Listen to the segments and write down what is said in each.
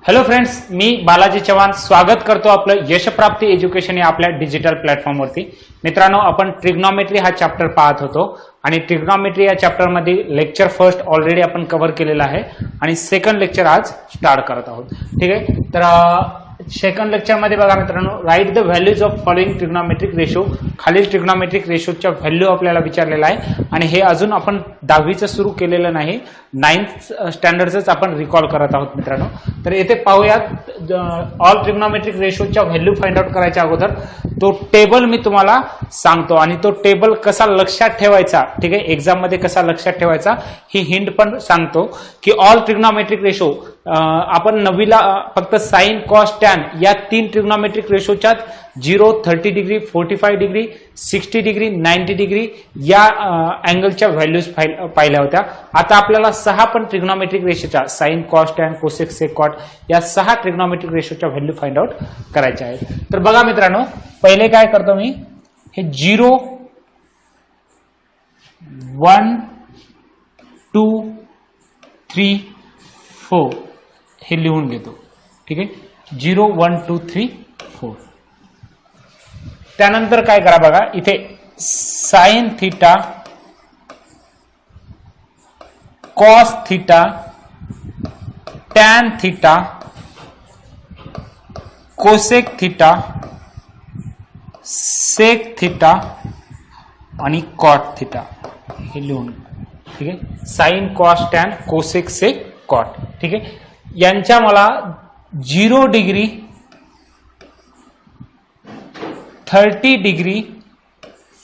Hello friends, मी बालाजी चव्हाण स्वागत करतो आपलं यशप्राप्ती एज्युकेशन या आपल्या डिजिटल प्लॅटफॉर्मवरती. मित्रांनो, आपण ट्रिग्नॉमेट्री हा चॅप्टर पाहत होतो आणि ट्रिग्नॉमेट्री या चॅप्टरमध्ये लेक्चर फर्स्ट ऑलरेडी आपण कव्हर केलेला आहे आणि सेकंड लेक्चर आज स्टार्ट करत आहोत. ठीक आहे, तर सेकंड लेक्चर मध्ये बघा मित्रांनो, right the values of following trigonometric ratio. खालील ट्रिग्नॉमेट्रिक रेशोच्या व्हॅल्यू आपल्याला विचारलेला आहे आणि हे अजून आपण 10वीचं सुरू केलेलं नाही, 9th स्टँडर्डच आपण रिकॉल करत आहोत मित्रांनो. तर येथे पाहूयात, ऑल ट्रिग्नॉमेट्रिक रेशोच्या व्हॅल्यू फाइंड आउट करायच्या अगोदर तो टेबल मी तुम्हाला सांगतो आणि तो टेबल कसा लक्षात ठेवायचा, ठीक आहे, एक्झाम मध्ये कसा लक्षात ठेवायचा ही हिंट पण सांगतो की ऑल ट्रिग्नॉमेट्रिक रेशो आपण 9वीला फक्त साइन कॉस टॅन या 3 ट्रिग्नॉमेट्रिक रेशोच्या 0, 30 डिग्री, 45 डिग्री, 60 डिग्री, 90 डिग्री या अँगलच्या व्हॅल्यूज पाहिल्या होत्या. आता आपल्याला 6 पण ट्रिग्नॉमेट्रिक रेशोच्या sine cos tan cosec sec cot या 6 ट्रिग्नॉमेट्रिक रेशोच्या व्हॅल्यू फाइंड आउट करायच्या आहेत. तर बघा मित्रांनो, पहिले काय करतो मी, हे 0, 1, 2, 3, 4 हे लिहून घेतो. ठीक आहे, 0, 1, 2, 3, 4. त्यानंतर काय करा बघा, इथे sine theta, cos theta, tan theta, cosec theta, sec theta आणि कॉट थीटा हे लिहून. ठीक आहे, sine cos tan cosec sec cot. ठीक आहे, यांच्या मला 0 डिग्री, 30 डिग्री,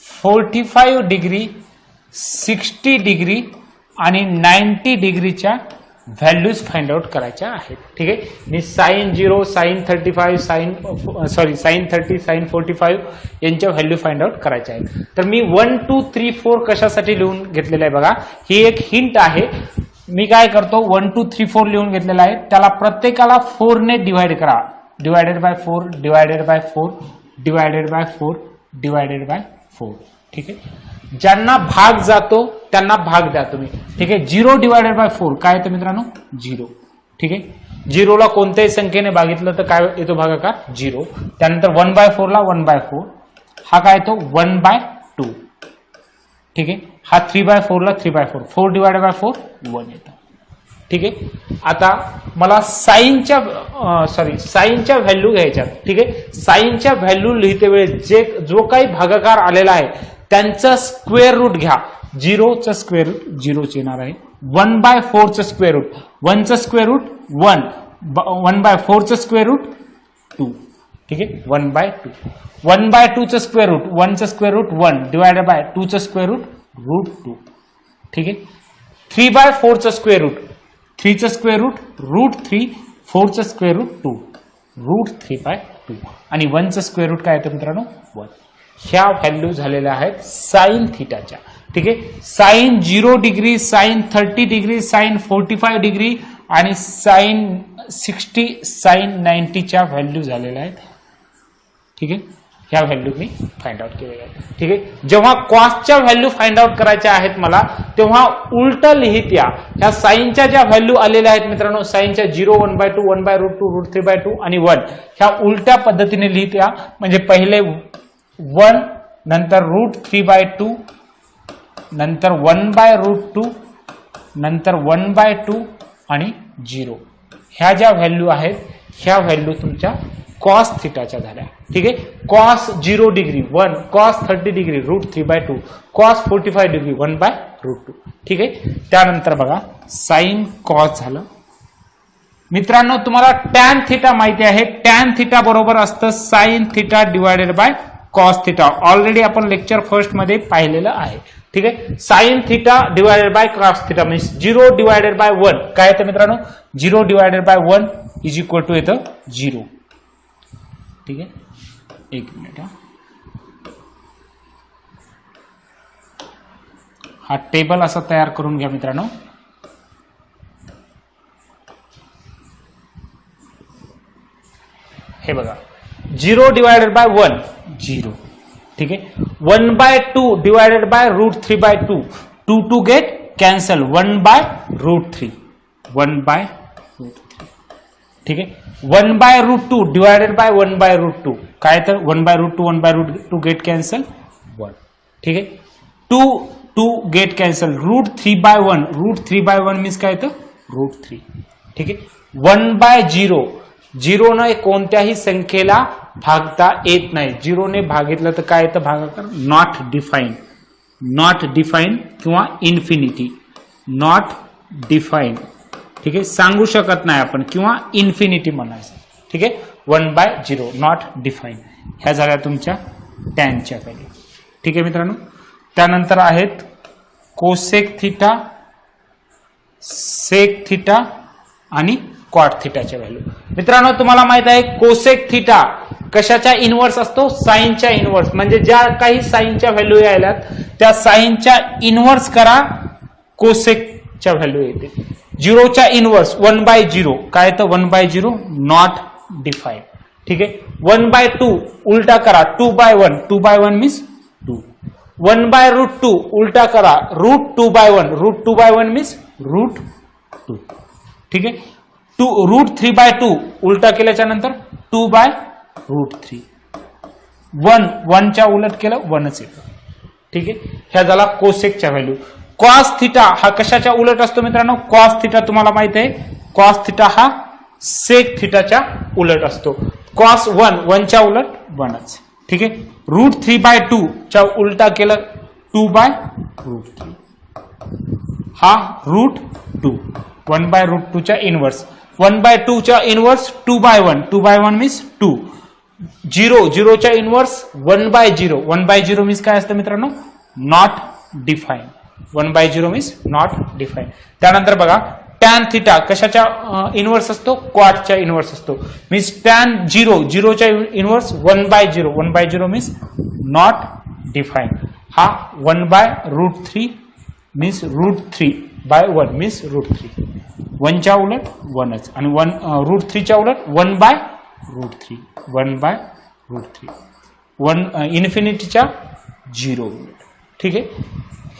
45 डिग्री, 60 डिग्री आणि 90 डिग्रीच्या व्हॅल्यूज फाइंड आउट करायच्या आहेत. ठीक आहे, मी साइन 0, साइन 35, साइन 30, साइन 45 यांच्या व्हॅल्यू फाइंड आउट करायच्या आहेत. तर मी 1, 2, 3, 4 कशासाठी लिहून घेतलेलं आहे बघा, ही एक हिंट आहे. मी काय करतो, 1, 2, 3, 4 लिहून घेतलेला आहे, त्याला प्रत्येकाला 4 ने डिवाइड करा. Divided by 4, divided by 4, divided by 4, divided by 4. ठीक आहे, ज्यांना भाग जातो त्यांना भाग द्या तुम्ही. ठीक आहे, 0 डिवायडेड बाय 4 काय येतं मित्रांनो, 0. ठीक आहे, 0 ला कोणत्याही संख्येने भागितलं तर काय येतो भागाकार, 0. त्यानंतर 1 बाय 4 ला 1 बाय 4 हा काय येतो 1 बाय 2. ठीक आहे, हा 3 बाय 4 ला 3 बाय 4, 4 डिवायडेड बाय 4 1 येतं. ठीक आहे, आता मला साइनच्या व्हॅल्यू घ्यायच्या. ठीक आहे, साइनच्या व्हॅल्यू लिहिते वेळी जो काही भागाकार आलेला आहे त्यांचं स्क्वेअर रूट घ्या. 0चं स्क्वेअर रूट 0च येणार आहे. 1 बाय 4चं स्क्वेअर रूट, 1चं स्क्वेअर रूट 1, 1 बाय 4चं स्क्वेअर रूट 2. ठीक आहे, 1 बाय 2. 1 बाय 2चं स्क्वेअर रूट, 1चं स्क्वेअर रूट 1 डिवायडेड बाय 2चं स्क्वेअर रूट रूट 2. ठीक आहे, 3 बाय 4चं स्क्वेअर रूट, 3चं स्क्वेअर रूट रूट 3, 4चं स्क्वेअर रूट 2 रूट 3 बाय 2 आणि 1चं स्क्वेअर रूट काय येतं मित्रांनो 1. ह्या व्हॅल्यू झालेल्या आहेत साइन थीटाच्या. ठीक आहे, sine 0 degree, sine 30 degree, sine 45 degree आणि साइन 60, साइन 90च्या व्हॅल्यू झालेल्या आहेत. ठीक आहे, ह्या व्हॅल्यू मी फाइंड आउट केलेल्या आहेत. ठीक आहे, जेव्हा कॉसच्या व्हॅल्यू फाइंड आउट करायच्या आहेत मला, तेव्हा उलट लिहित या. ह्या साइनच्या ज्या व्हॅल्यू आलेल्या आहेत मित्रांनो, साइनच्या 0, 1 by 2, 1 by root 2, root 3 by 2 आणि 1 ह्या उलट्या पद्धतीने लिहित या. म्हणजे पहिले 1, नंतर रूट 3 बाय 2, नंतर 1 बाय रूट 2, नंतर 1 बाय 2 आणि 0. ह्या ज्या व्हॅल्यू आहेत ह्या व्हॅल्यू तुमच्या कॉस थिटाच्या झाल्या. ठीक आहे, cos 0 degree 1, cos 30 degree root 3 by 2, cos 45 degree 1 by root 2. ठीक आहे, त्यानंतर बघा साइन कॉस झालं. मित्रांनो, तुम्हाला टॅन थिटा माहिती आहे, टॅन थिटा बरोबर असतं sine theta divided by cos theta. Already आपण लेक्चर फर्स्ट मध्ये पाहिलेलं आहे. ठीक आहे, sine theta divided by cos theta म्हणजे 0 डिवायडेड बाय 1 काय येतं मित्रांनो, 0 divided by 1 is equal to येतं 0. ठीक आहे, एक मिनिट, हा टेबल असा तयार करून घ्या मित्रांनो. हे बघा, 0 डिवायडेड बाय 1 0. ठीक आहे, 1 by 2 divided by root 3 by 2, 2 get cancel, 1 by root 3, 1 by root 3. ठीक आहे. 1/√2 डिवायडेड बाय 1/√2 काय तर 1/√2 1/√2 गेट कॅन्सल 1. ठीक आहे. 2 गेट कॅन्सल. √3/1 √3/1 मीन्स काय तर √3. ठीक आहे. 1/0 0 ने कोणत्याही संख्येला भागता येत नाही. 0 ने भागितलं तर काय येतं भागाकार नॉट डिफाईन किंवा इन्फिनिटी नॉट डिफाईन. ठीक आहे. सांगू शकत नाही आपण किंवा इन्फिनिटी म्हणायचं. ठीक आहे. 1/0 नॉट डिफाईन. ह्या झाल्या तुमच्या टॅनच्या व्हॅल्यू. ठीक आहे मित्रांनो. त्यानंतर आहेत कोसेक थिटा सेक थिटा आणि कॉट थिटाच्या व्हॅल्यू. मित्रांनो तुम्हाला माहित आहे कोसेक थिटा कशाच्या इनव्हर्स असतो साईनच्या इनव्हर्स. म्हणजे ज्या काही साईनच्या व्हॅल्यू यायल्यात त्या साईनच्या इनव्हर्स करा कोसेकच्या व्हॅल्यू येते. 0च्या इनव्हर्स 1/0 काय तर 1/0 नॉट डिफाईन. ठीक आहे. 1/2 उलटा करा 2/1 2/1 मीन्स 2. 1/√2 उलटा करा √2/1 √2/1 मीन्स √2. ठीक आहे. √3/2 उलटा केल्याच्या नंतर 2/√3. 1 च्या उलट केलं 1च येतं. ठीक आहे. ह्या झाला कोसेकच्या व्हॅल्यू. कॉस थिटा हा कशाच्या उलट असतो मित्रांनो कॉस थिटा तुम्हाला माहित आहे कॉस थिटा हा सेक थिटाच्या उलट असतो. कॉस 1 च्या उलट 1च. ठीक आहे. √3/2 च्या उलटा केलं 2/√3. हा √2 1/√2 च्या इनव्हर्स 1/2 च्या इनव्हर्स 2/1 2/1 मीन्स 2. 0 च्या इनव्हर्स 1/0 1/0 मीन्स काय असतं मित्रांनो not define. 1/0 means not define. त्यानंतर बघा टॅन थिटा कशाच्या इनव्हर्स असतो क्वाटच्या इनव्हर्स असतो. मीन्स टॅन 0च्या इनव्हर्स 1/0 1/0 मीन्स नॉट डिफाईन. हा 1/√3 मीन्स √3/1 मीन्स √3. 1 च्या उलट 1च आणि √3 च्या उलट 1/√3 1/√3. 1 इन्फिनिटीच्या 0 उलट. ठीक आहे.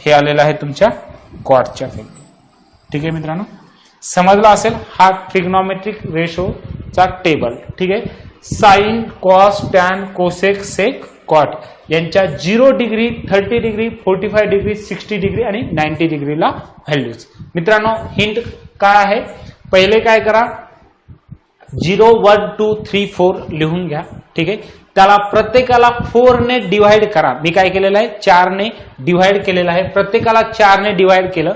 हे आलेलं आहे तुमच्या कॉटच्या व्हॅल्यू. ठीक आहे मित्रांनो समजला असेल. हा ट्रिग्नॉमेट्रिक रेशोचा टेबल. ठीक आहे. Sine cos tan cosec sec cot यांच्या 0 डिग्री 30 डिग्री 45 डिग्री 60 डिग्री आणि 90 डिग्रीला व्हॅल्यूज. मित्रांनो हिंट काय आहे पहिले काय करा 0 1 2 3 4 लिहून घ्या. ठीक आहे. त्याला प्रत्येकाला 4 ने डिवाइड करा. मी काय केलेलं आहे 4 ने डिवाइड केलेलं आहे. प्रत्येकाला 4 ने डिवाइड केलं.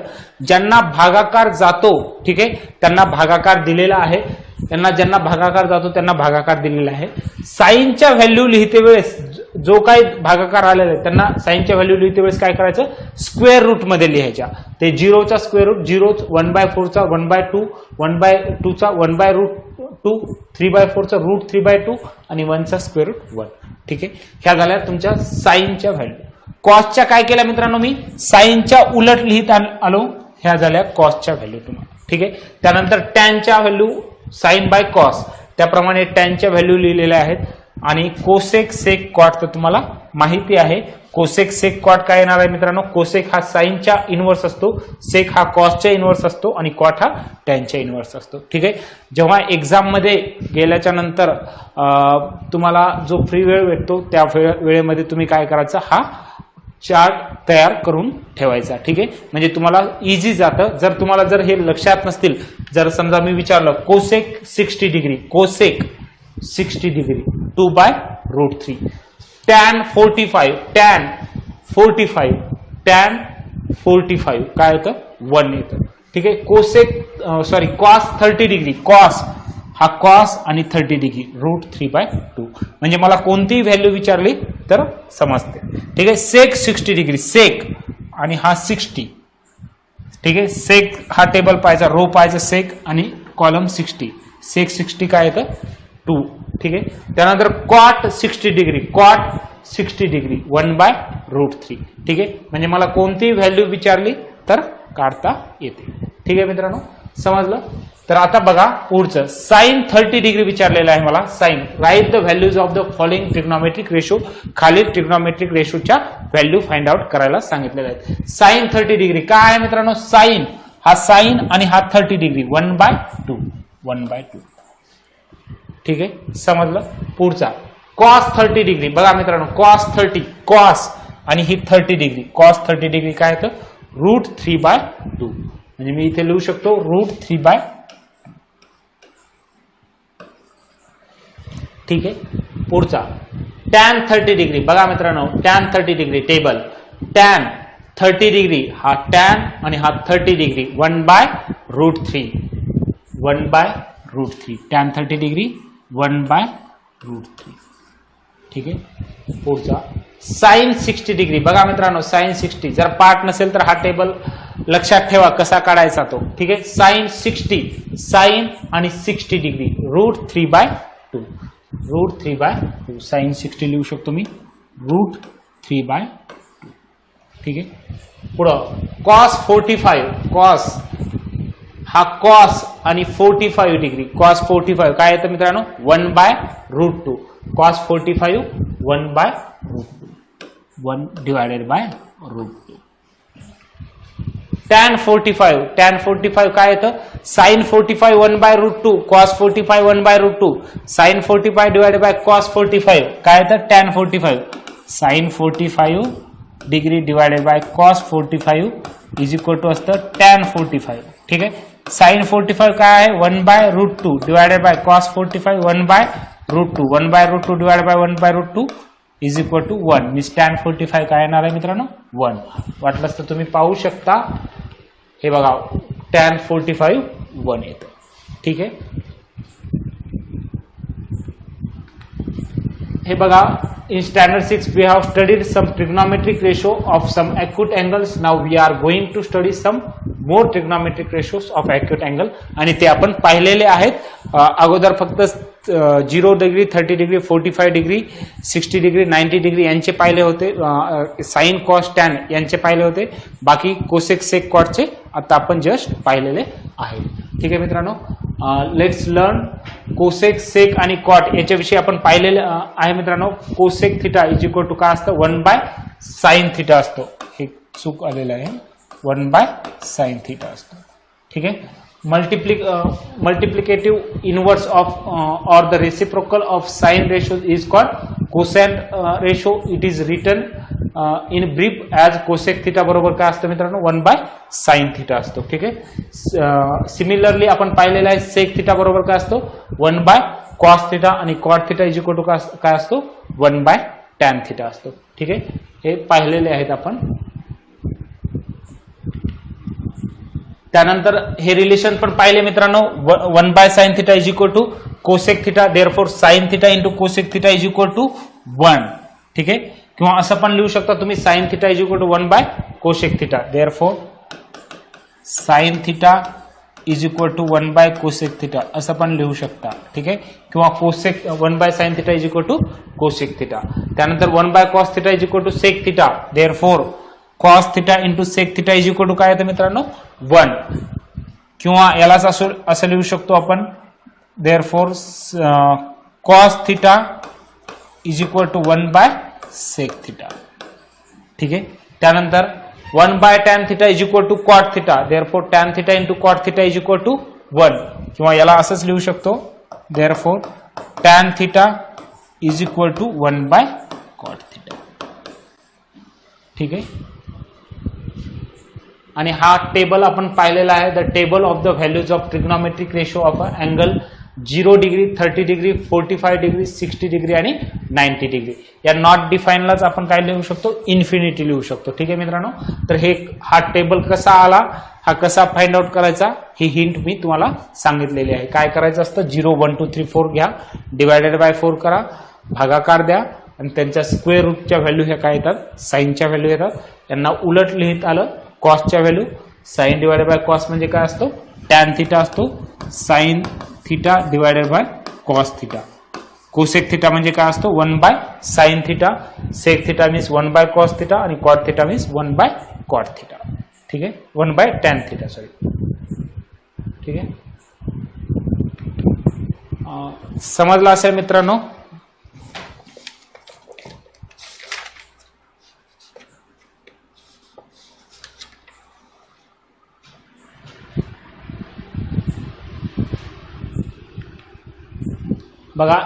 ज्यांना भागाकार जातो ठीक आहे त्यांना भागाकार दिलेला आहे. ज्यांना भागाकार जातो त्यांना भागाकार दिलेला आहे. साईनच्या व्हॅल्यू लिहिते वेळेस जो काही भागाकार आलेला आहे त्यांना साईनच्या व्हॅल्यू लिहिते वेळेस काय करायचं स्क्वेअर रूट मध्ये लिहायच्या. ते 0चा स्क्वेअर रूट 0 1/4 चा 1/2 1/2 चा 1/√2 3/4 चा √3/2 आणि 1 चा स्क्वेअर रूट 1. ठीक आहे. ह्या झाल्या तुमच्या साईनच्या व्हॅल्यू. कॉसच्या काय केल्या मित्रांनो मी साईनच्या उलट लिहित आलो. ह्या झाल्या कॉसच्या व्हॅल्यू तुम्हाला. ठीक आहे. त्यानंतर टॅनच्या व्हॅल्यू साइन बाय कॉस त्याप्रमाणे टॅनच्या व्हॅल्यू लिहिलेल्या आहेत. आणि कोसेक सेक कॉट तर तुम्हाला माहिती आहे. कोसेक सेक कॉट काय येणार आहे मित्रांनो कोसेक हा साईनच्या इनव्हर्स असतो सेक हा कॉसच्या इनव्हर्स असतो आणि कॉट हा टॅनच्या इनव्हर्स असतो. ठीक आहे. जेव्हा एक्झाम मध्ये गेल्याच्या नंतर तुम्हाला जो फ्री वेळ भेटतो त्या वेळेमध्ये तुम्ही काय करायचं हा चार्ट तयार करून ठेवायचा. ठीक आहे. म्हणजे तुम्हाला इझी जातं. जर तुम्हाला जर हे लक्षात नसतील जर समजा मी विचारलं cosec 60 degree cosec 60 degree 2/√3 tan 45 tan 45 काय येतं 1 येतं. ठीक आहे. कोसेक कॉस 30 डिग्री कॉस हा कॉस आणि 30 डिग्री √3/2 म्हणजे मला कोणतीही व्हॅल्यू विचारली तर समजते. ठीक आहे. सेक 60 डिग्री सेक आणि हा 60. ठीक आहे. सेक हा टेबल पाहायचा रो पाहायचा सेक आणि कॉलम 60 सेक 60 काय येतं 2. ठीक आहे. त्यानंतर कॉट 60 डिग्री कॉट 60 डिग्री 1/√3. ठीक आहे. म्हणजे मला कोणतीही व्हॅल्यू विचारली तर काढता येते. ठीक आहे मित्रांनो समजलं. तर आता बघा पुढचं साइन 30 डिग्री विचारलेलं आहे मला. Sine write the values of the following trigonometric ratio. खालील ट्रिग्नॉमेट्रिक रेशोच्या व्हॅल्यू फाइंड आउट करायला सांगितलेलं आहे. साइन 30 डिग्री काय आहे मित्रांनो साइन हा साइन आणि हा 30 डिग्री 1/2 1/2. ठीक आहे, समजलं. पुढचा कॉस 30 डिग्री. बघा मित्रांनो, कॉस 30, कॉस आणि ही 30 डिग्री, कॉस 30 डिग्री काय येतं, √3/2. म्हणजे मी इथे लिहू शकतो √3/2. ठीक आहे. पुढचा टॅन 30 डिग्री. बघा मित्रांनो, tan 30 degree table, tan 30 degree, हा टॅन आणि हा 30 डिग्री, 1/√3, 1/√3. Tan 30 degree 1/√3. ठीक आहे. पुढचा साइन 60 डिग्री. बघा मित्रांनो, साइन 60 जर पाठ नसेल तर हा टेबल लक्षात ठेवा कसा काढायचा तो. ठीक आहे. साइन 60, साइन आणि 60 डिग्री, √3/2, √3/2. साइन 60 लिहू शकतो मी √3/2. ठीक आहे. पुढं कॉस 45, कॉस हा कॉस आणि 45 डिग्री, कॉस 45 काय येतं मित्रांनो, 1/√2. कॉस 45 1/√2, 1/√2. टॅन 45, टॅन 45 काय येतं, sine 45 1/√2, cos 45 1/√2. Sine 45 divided by cos 45 काय येतं, tan 45. Sine 45 degree divided by cos 45 is equal to असतं टॅन 45. ठीक आहे. साइन 45 काय आहे, 1/√2 divided by cos 45 1/√2, 1/√2 divided by 1/√2 is equal to 1. Means tan 45 काय येणार आहे मित्रांनो, 1. वाटलंच तर तुम्ही पाहू शकता, हे बघा टॅन 45 1 येतं. ठीक आहे. हे बघा, in standard 6 we have studied some trigonometric ratio of some acute angles. Now we are going to study some more trigonometric ratios of acute angle, आणि ते आपण पाहिलेले आहेत. अगोदर फक्त 0 degree, 30 degree, 45 degree, 60 degree, 90 degree यांचे पाहिले होते, साइन कॉस टॅन यांचे पाहिले होते. बाकी कोसेक सेक कॉटचे आता आपण जस्ट पाहिलेले आहेत. ठीक आहे मित्रांनो, लेट्स लर्न कोसेक सेक आणि कॉट याच्याविषयी आपण पाहिलेले आहे मित्रांनो. Cosec theta is equal to काय असतं, 1/sin थिटा असतो. हे चूक आलेलं आहे, 1/sin थिटा असतो. ठीक आहे. multiplicative inverse of or the reciprocal of sine ratio is called cosine ratio. It is written in brief as cosec theta बरोबर काय असतं मित्रांनो, 1/sin थिटा असतो. ठीक आहे. सिमिलरली आपण पाहिलेलं आहे सेक थिटा बरोबर काय असतो, 1/cos थिटा, आणि cot theta is equal to काय असतो, 1/tan थिटा असतो. ठीक आहे. हे पाहिलेले आहेत आपण. त्यानंतर हे रिलेशन पण पाहिले मित्रांनो, 1/sin theta is equal to cosec theta, therefore sine theta into cosec theta is equal to 1. ठीक आहे. किंवा असं पण लिहू शकता तुम्ही, sine theta is equal to 1/कोसेक theta, therefore sine theta is equal to 1/कोसेक थिटा असं पण लिहू शकता. ठीक आहे. किंवा cosec 1/sin theta is equal to cosec theta. त्यानंतर 1/cos theta is equal to sec theta, therefore cos theta into sec theta is equal to काय येतं मित्रांनो, 1. किंवा यालाच असं लिहू शकतो आपण, therefore cos theta is equal to 1/सेक थिटा. ठीक आहे. त्यानंतर 1/tan theta is equal to cot theta, therefore tan theta into cot theta is equal to 1. किंवा याला असंच लिहू शकतो, therefore tan theta is equal to 1/कॉट थिटा. ठीक आहे. आणि हा टेबल आपण पाहिलेला आहे, the table of the values of trigonometric ratio of a angle 0 degree, 30 degree, 45 degree, 60 degree आणि 90 डिग्री. या नॉट डिफाईनलाच आपण काय लिहू शकतो, इन्फिनिटी लिहू शकतो. ठीक आहे मित्रांनो. तर हा टेबल कसा आला, हा कसा फाइंड आउट करायचा, ही हिंट मी तुम्हाला सांगितलेली आहे. काय करायचं असतं, 0 1 2 3 4 घ्या, डिवायडेड बाय 4 करा, भागाकार द्या, आणि त्यांच्या स्क्वेअर रूटच्या व्हॅल्यू ह्या काय येतात, साईनच्या व्हॅल्यू येतात. यांना उलट लिहित आलं, कॉसच्या value, sine divided by cos म्हणजे काय असतो, टॅन थिटा असतो, sine theta divided by cos theta. Cosec theta म्हणजे काय असतो, 1/sin theta, sec theta means 1/cos theta, आणि cot theta means 1/cot theta. ठीक आहे. 1/tan theta, sorry. ठीक आहे. समजलं असेल मित्रांनो. बघा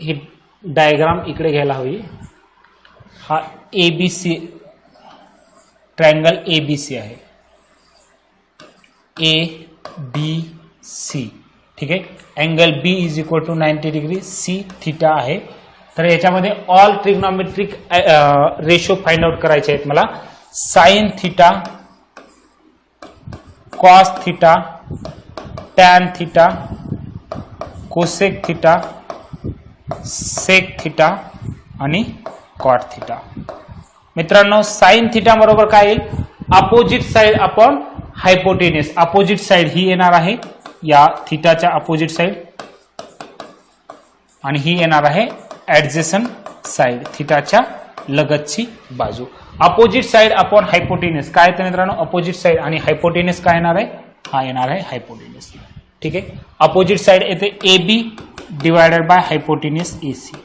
ही डायग्राम इकडे घ्यायला हवी. हा एबीसी ट्रायंगल एबीसी आहे, ए बी सी. ठीक आहे. Angle B is equal to 90 degree, C theta आहे. तर याच्यामध्ये all trigonometric ratio find out करायचे आहेत मला. Sine theta, cos theta, tan theta, cosec theta, sec theta आणि कॉट थिटा. मित्रांनो साइन थिटा बरोबर काय येईल, opposite side upon hypotenuse. Opposite side ही येणार आहे या थिटाच्या अपोजिट साइड आणि ही येणार आहे ऍडजेसंट साइड, थिटाच्या लगतची बाजू. अपोजिट साइड अपॉन हायपोटेनियस काय येतं मित्रांनो, अपोजिट साइड आणि हायपोटेनियस काय येणार आहे, हा येणार आहे हायपोटेनियस. ठीक आहे. अपोजिट साइड येते A B divided by hypotenuse A C.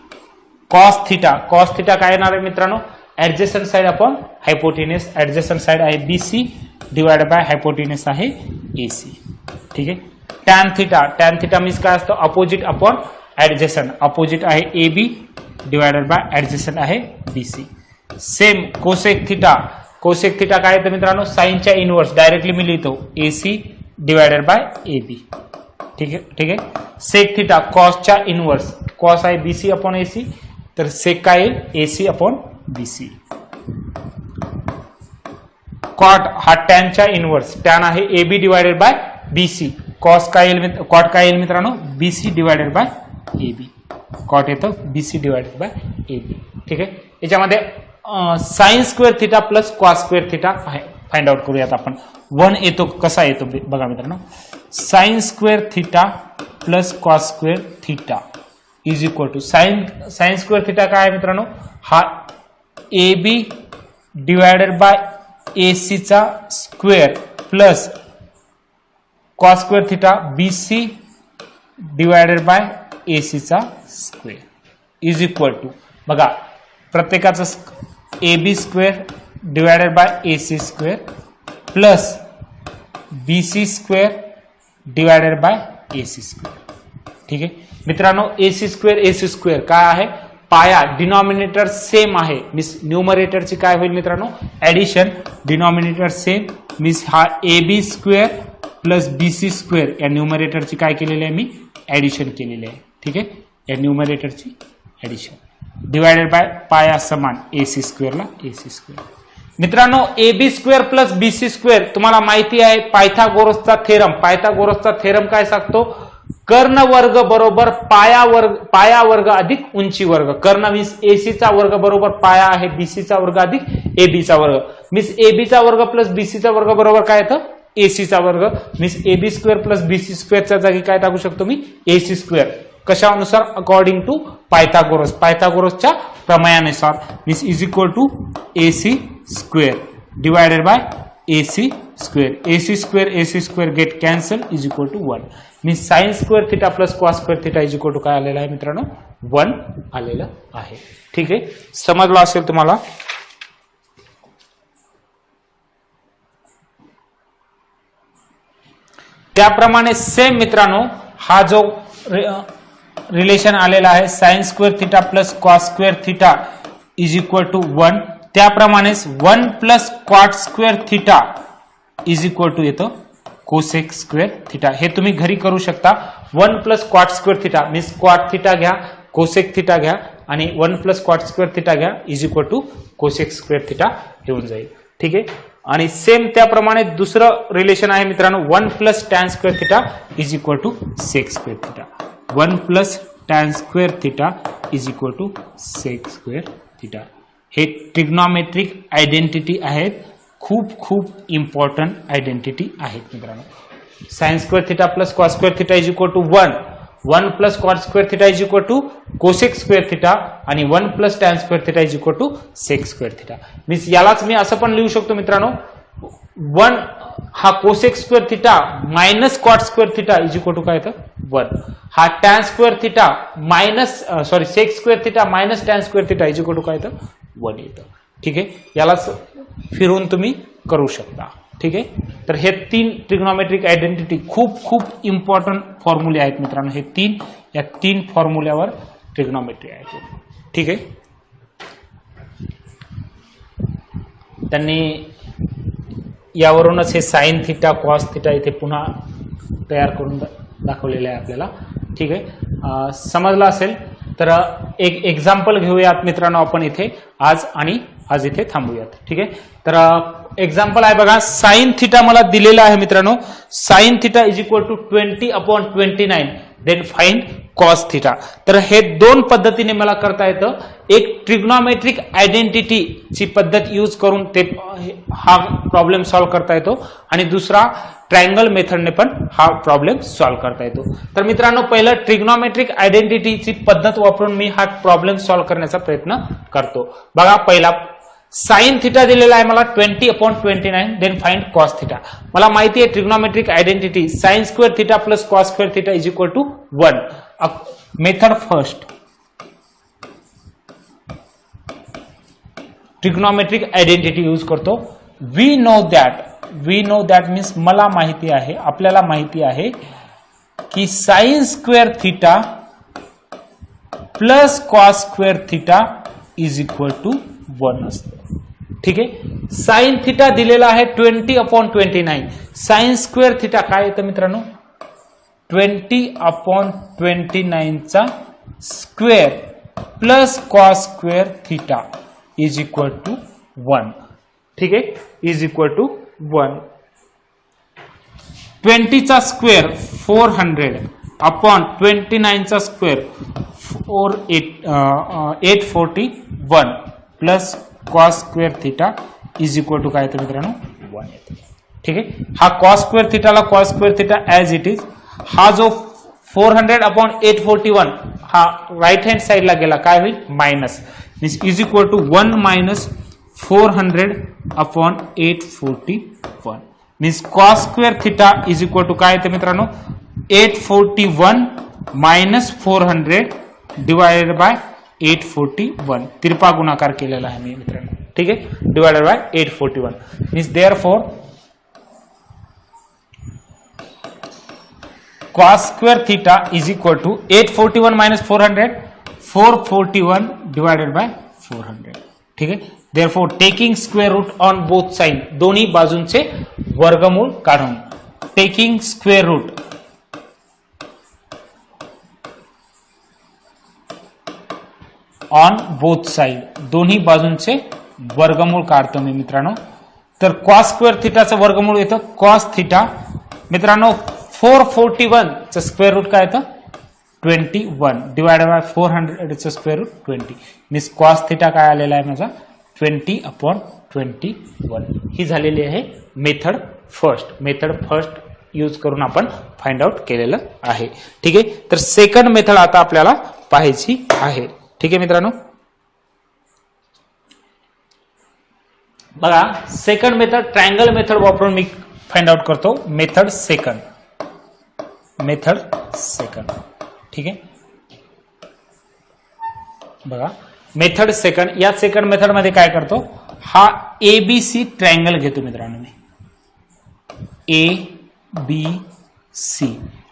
Cos theta, cos theta काय येणार आहे मित्रांनो, adjacent side upon hypotenuse. Adjacent side आहे B C divided by hypotenuse आहे ए सी. ठीक आहे. Tan theta, tan theta means काय असतं, अपोजिट अपॉन ऍडजेसंट. अपोजिट आहे A B divided by adjacent आहे B C. Same cosec theta, cosec theta काय येतं मित्रांनो, साइनच्या इनवर्स. डायरेक्टली मी लिहितो ए C divided by A B. ठीक आहे. ठीक आहे. सेक थिटा कॉसच्या इनवर्स, कॉस आहे B C upon A C, तर सेक काय येईल, A C upon B C. Cot हा टॅनच्या इनवर्स, टॅन आहे A B divided by B C. Cos काय येईल, कॉट काय येईल मित्रांनो, B C divided by A B. Cot येतं B C divided by A B. ठीक आहे. याच्यामध्ये sine square theta plus cos square theta आहे, फाइंड आउट करूयात आपण. 1 येतो, कसा येतो बघा मित्रांनो, sine square theta plus cos square theta is equal to sine square theta काय आहे मित्रांनो, हा A B divided by A C चा square plus cos square theta B C divided by A C चा स्क्वेअर इज इक्वल टू, बघा प्रत्येकाचं A B square divided by A C square plus B C square divided by A C square. ठीक आहे मित्रांनो. A C square काय आहे, पाया, denominator same आहे मीन्स न्यूमरेटरची काय होईल मित्रांनो, ऍडिशन. डिनॉमिनेटर सेम मीन्स हा A B square plus B C square या न्यूमरेटरची काय केलेली आहे मी, ऍडिशन केलेली आहे. ठीक आहे. या न्यूमरेटरची ऍडिशन डिवायडेड बाय पाया समान ए सी स्क्वेअरला ए सी स्क्वेअर. मित्रांनो A B square plus B C square तुम्हाला माहिती आहे पायथागोरसचा थेरम. पायथागोरसचा थेरम काय सांगतो, कर्ण वर्ग बरोबर पाया वर्ग अधिक उंची वर्ग. कर्ण मीन्स एसी चा वर्ग बरोबर पाया आहे बीसी चा वर्ग अधिक एबी चा वर्ग. मीन्स एबी चा वर्ग प्लस बीसी चा वर्ग बरोबर काय येतं, एसी चा वर्ग. Means AB square plus BC स्क्वेअरच्या जागी काय टाकू शकतो मी, एसी स्क्वेअर. कशानुसार, अकॉर्डिंग टू पायथागोरस, पायथागोरसच्या प्रमेयानुसार. Means is equal to AC square divided by AC square. AC square get cancel is equal to 1. Means sine square theta plus cos square theta is equal to काय आलेला आहे मित्रांनो, 1 आलेलं आहे. ठीक आहे. समजलं असेल तुम्हाला. त्याप्रमाणे सेम मित्रांनो हा जो रिलेशन आलेला आहे sine square theta plus cos square theta is equal to 1, त्याप्रमाणेच 1 plus cot square theta is equal to येतं कोसेक स्क्वेअर थिटा. हे तुम्ही घरी करू शकता. 1 plus cot square theta means cot theta घ्या, कोसेक थिटा घ्या आणि 1 प्लस कॉट स्क्वेअर थिटा घ्या is equal to cosec square theta येऊन जाईल. ठीक आहे. आणि सेम त्याप्रमाणे दुसरं रिलेशन आहे मित्रांनो, 1 plus tan square theta is equal to sec square theta. 1 plus tan square theta is equal to sec square theta. हे ट्रिग्नॉमेट्रिक आयडेंटिटी आहेत, खूप इम्पॉर्टंट आयडेंटिटी आहेत मित्रांनो. Sine square theta plus cos square theta is equal to 1, 1 plus cot square theta is equal to cosec square theta आणि 1 plus tan square theta is equal to sec square theta. Means यालाच मी असं पण लिहू शकतो मित्रांनो, 1 हा cosec square theta minus cot square theta is equal to काय येतं 1. हा tan square theta minus sec square theta minus tan square theta is equal to काय येतं 1 येतं. ठीक आहे. यालाच फिरून तुम्ही करू शकता. ठीक आहे. तर हे 3 ट्रिग्नोमेट्रिक आयडेंटिटी खूप खूप इम्पॉर्टंट फॉर्म्युले आहेत मित्रांनो. हे या 3 फॉर्म्युल्यावर ट्रिग्नोमेट्री आहे. ठीक आहे. त्यांनी यावरूनच हे साइन थिटा कॉस थिटा इथे पुन्हा तयार करून दाखवलेलं आहे आपल्याला. ठीक आहे. समजलं असेल तर एक एक्झाम्पल घेऊयात मित्रांनो आपण इथे आज इथे थांबूयात. ठीक आहे. तर एक्झाम्पल आहे बघा. साइन थिटा मला दिलेला आहे मित्रांनो. Sine theta is equal to 20/29 then find cos theta. तर हे 2 पद्धतीने मला करता येतं. एक ट्रिग्नोमेट्रिक आयडेंटिटी ची पद्धत यूज करून हा प्रॉब्लेम सॉल्व्ह करता येतो आणि दुसरा ट्रायंगल मेथडने पण हा प्रॉब्लेम सॉल्व्ह करता येतो. तर मित्रांनो पहिलं ट्रिग्नोमेट्रिक आयडेंटिटीची पद्धत वापरून मी हा प्रॉब्लेम सॉल्व्ह करण्याचा प्रयत्न करतो. बघा पहिला साइन थिटा दिलेला आहे मला 20/29 देन फाइंड कॉस थिटा. मला माहिती आहे trigonometric identity sine square theta plus cos square theta is equal to 1. Method first trigonometric identity use करतो. वी नो दॅट मीन्स मला माहिती आहे, आपल्याला माहिती आहे की sine square theta plus cos square theta is equal to 1 असते. ठीक आहे. साइन थिटा दिलेला आहे 20/29. साइन स्क्वेअर थिटा काय येतं मित्रांनो 20/29 चा square plus cos square theta is equal to 1. ठीक आहे. Is equal to 1. 20 चा स्क्वेअर 400 अपॉन 29 चा square 841 plus cos square theta is equal to काय येतं मित्रांनो 1 येतं. ठीक आहे. हा कॉस स्क्वेअर थिटाला cos square theta as it is. हा जो 400/841 हा राईट हँड साइडला गेला काय होईल minus means is equal to 1 minus 400/841 means cos square theta is equal to काय येतं मित्रांनो 841 मायनस 400 डिवायडेड बाय 841. तिरपा गुणाकार केलेला आहे मी मित्रांनो. ठीक आहे. Divided by 841 means therefore cos square theta is equal to 841 minus 400 441 divided by 400. ठीक आहे. therefore taking square root on both side दोन्ही बाजूंचे वर्गमूळ काढून taking square root on both side दोन्ही बाजूंचे वर्गमूळ काढतो मी मित्रांनो. तर cos square theta चं वर्गमूळ येतं cos theta मित्रांनो 441 चं स्क्वेअर रूट काय येतं 21 डिवायडेड बाय 400 चं square root 20 means cos theta काय आलेला आहे माझा 20/21. ही झालेली आहे मेथड फर्स्ट यूज करून आपण फाइंड आउट केलेलं आहे. ठीक आहे. तर सेकंड मेथड आता आपल्याला पाहायची आहे. ठीक आहे मित्रांनो. बघा सेकंड मेथड ट्रायंगल मेथड वापरून मी फाइंड आउट करतो. Method second. ठीक आहे. बघा मेथड सेकंड. या सेकंड मेथड मध्ये काय करतो हा एबीसी ट्रायंगल घेतो मित्रांनो. मी एबीसी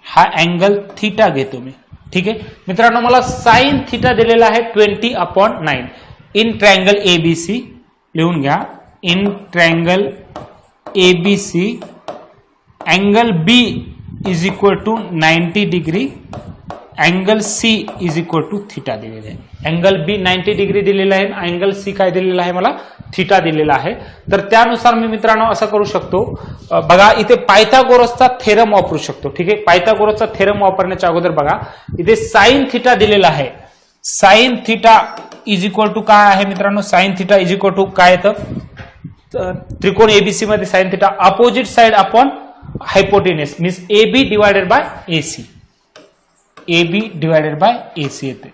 हा अँगल थिटा घेतो मी. ठीक आहे मित्रांनो. मला साइन थिटा दिलेला आहे 20/9 इन ट्रायंगल एबीसी लिहून घ्या. In triangle ABC angle B is equal to 90 degree angle C is equal to theta दिलेला आहे. अँगल बी 90 डिग्री दिलेला आहे. अँगल सी काय दिलेला आहे मला थिटा दिलेला आहे. तर त्यानुसार मी मित्रांनो असं करू शकतो. बघा इथे पायथागोरसचा थेरम वापरू शकतो. ठीक आहे. पायथागोरसचा थेरम वापरण्याच्या अगोदर बघा इथे साइन थिटा दिलेला आहे. Sine theta is equal to काय आहे मित्रांनो sine theta is equal to काय येतं त्रिकोण एबीसी मध्ये sine theta opposite side upon hypotenuse means AB divided by AC. AB divided by AC येते.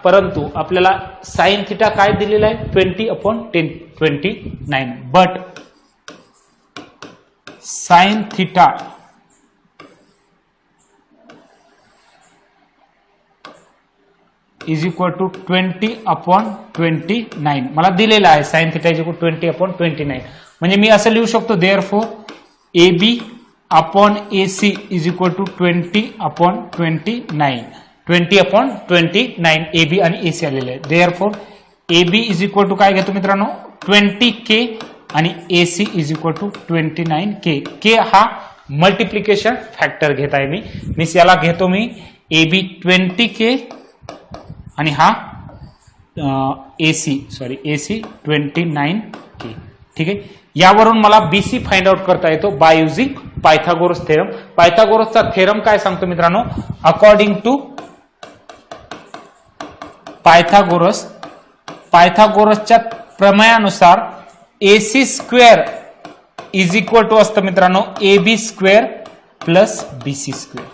परंतु आपल्याला साइन थिटा काय दिलेला आहे 20/29 but sine theta is equal to 20/29 मला दिलेला आहे साइन थिटा इज इक्वल 20/29 म्हणजे मी असं लिहू शकतो therefore AB upon AC is equal to 20/29 20/29 AB आणि AC आलेले आहे therefore AB is equal to काय घेतो मित्रांनो 20K आणि AC is equal to 29K K हा मल्टिप्लिकेशन फॅक्टर घेत आहे मी याला घेतो मी AB 20K आणि हा AC 29K ठीक आहे यावरून मला BC फाइंड आउट करता येतो बाय युजिंग पायथागोरस थेरम पायथागोरसचा थेरम काय सांगतो मित्रांनो अकॉर्डिंग टू पायथागोरसच्या प्रमेयानुसार AC square is equal to असतं मित्रांनो AB square plus BC square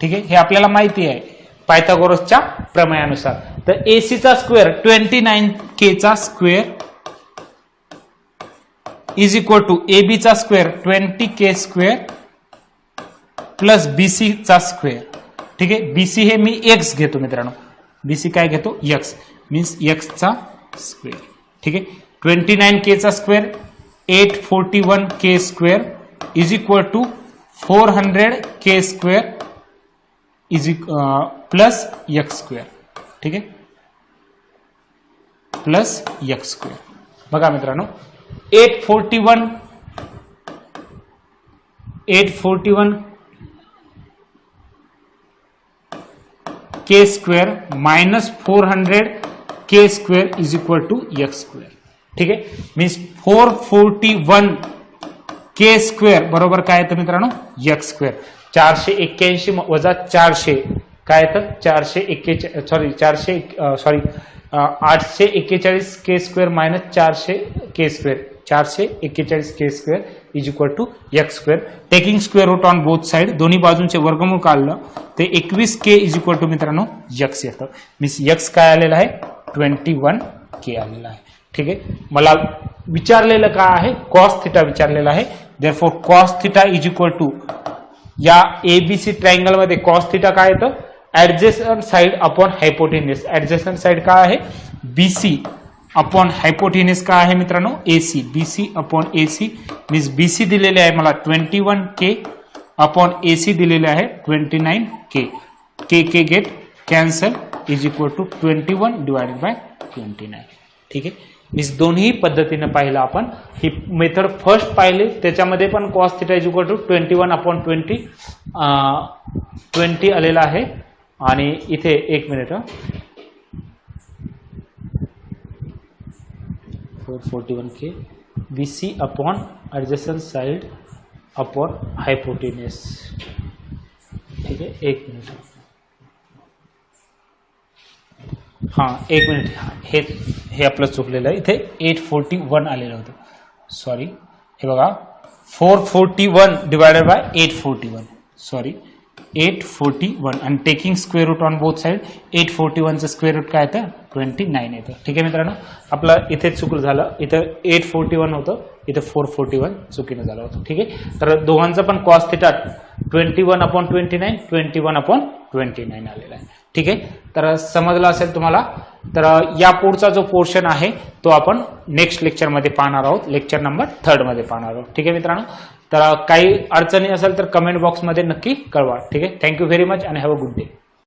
ठीक आहे हे आपल्याला माहिती आहे पायथागोरसच्या प्रमेयानुसार तर AC चा स्क्वेअर 29K चा square is equal to AB चा square 20K square plus BC चा स्क्वेअर ठीक आहे BC हे मी x घेतो मित्रांनो BC काय घेतो x मीन्स x चा स्क्वेअर ठीक आहे 29K चा square 841K square is equal to 400K square is plus x square ठीक आहे प्लस x स्क्वेअर बघा मित्रांनो 841K square minus 400K square is equal to x square ठीक आहे मीन्स 441K स्क्वेअर बरोबर काय येतं मित्रांनो x स्क्वेअर 481 वजा 400 काय येतं 841K square minus 400K square 441K square is equal to x square taking square root on both side दोन्ही बाजूंचे वर्गमूळ काढलं ते 21K इज इक्वल टू मित्रांनो x येतं मीन्स x काय आलेला आहे 21K आलेला आहे ठीक आहे मला विचारलेलं काय आहे कॉस थिटा विचारलेला आहे therefore cos theta is equal to या ABC ट्रायंगल मध्ये कॉस थिटा काय येतं adjacent side upon hypotenuse adjacent side काय आहे BC अपॉन हायपोटेन्यूस काय आहे मित्रांनो AC BC upon AC means BC दिलेले आहे मला 21K अपॉन AC दिलेले आहे 29K K get cancel is equal to 21/29 ठीक आहे मीन्स दोन्ही पद्धतीने पाहिलं आपण ही मेथड फर्स्ट पाहिली त्याच्यामध्ये पण cos theta is equal to 21/20 आलेला आहे आणि इथे एक minute 441K BC upon adjacent side upon hypotenuse ठीक आहे एक मिनिट हां एक मिनिट हे आपलं चुकलेलं आहे इथे 841 आलेलं होतं सॉरी हे बघा 441/841 सॉरी 841 आणि taking square root on both side 841 चं स्क्वेअर रूट काय येतं 29 येतं ठीक आहे मित्रांनो आपलं इथे चुकलं झालं इथं 841 होतं इथं 441 चुकीनं झालं होतं ठीक आहे तर दोघांचं पण कॉस थिटा 21/29 21/29 आलेला आहे ठीक आहे तर समजलं असेल तुम्हाला तर या पुढचा जो पोर्शन आहे तो आपण नेक्स्ट लेक्चर मध्ये पाहणार आहोत लेक्चर नंबर 3 मध्ये पाहणार आहोत ठीक आहे मित्रांनो तर काही अडचणी असेल तर कमेंट बॉक्स मध्ये नक्की कळवा ठीक आहे थँक्यू व्हेरी मच आणि हॅव अ गुड डे